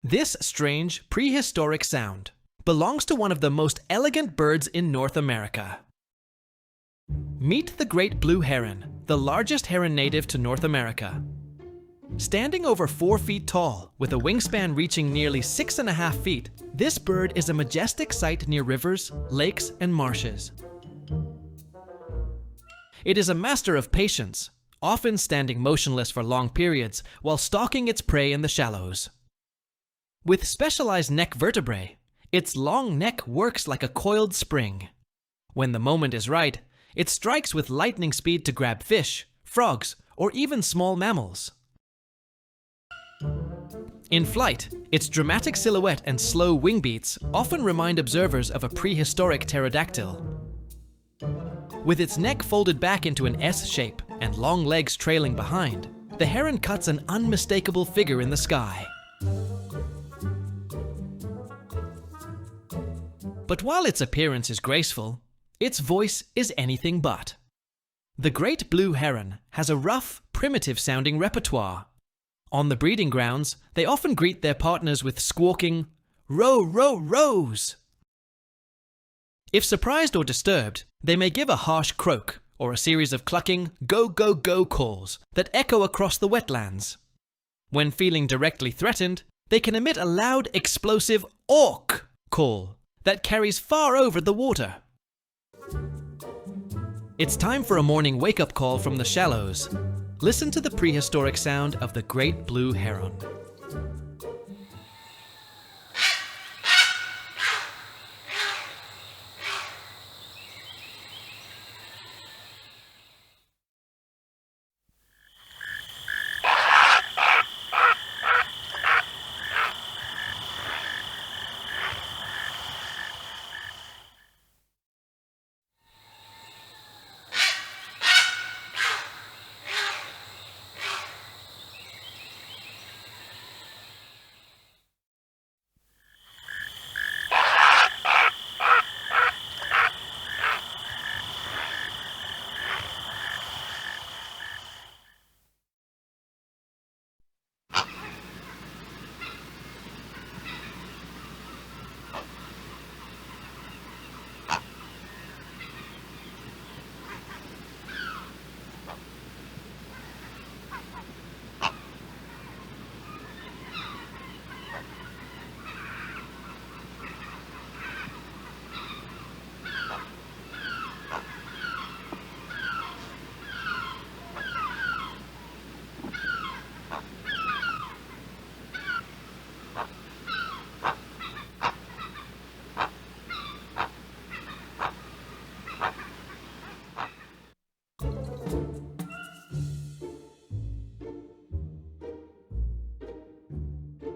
This strange, prehistoric sound belongs to one of the most elegant birds in North America. Meet the Great Blue Heron, the largest heron native to North America. Standing over 4 feet tall, with a wingspan reaching nearly 6.5 feet, this bird is a majestic sight near rivers, lakes, and marshes. It is a master of patience, often standing motionless for long periods while stalking its prey in the shallows. With specialized neck vertebrae, its long neck works like a coiled spring. When the moment is right, it strikes with lightning speed to grab fish, frogs, or even small mammals. In flight, its dramatic silhouette and slow wing beats often remind observers of a prehistoric pterodactyl. With its neck folded back into an S shape and long legs trailing behind, the heron cuts an unmistakable figure in the sky. But while its appearance is graceful, its voice is anything but. The Great Blue Heron has a rough, primitive-sounding repertoire. On the breeding grounds, they often greet their partners with squawking, "Row, row, rows!" If surprised or disturbed, they may give a harsh croak or a series of clucking, go, go, go calls that echo across the wetlands. When feeling directly threatened, they can emit a loud, explosive "awk" call that carries far over the water. It's time for a morning wake-up call from the shallows. Listen to the prehistoric sound of the Great Blue Heron.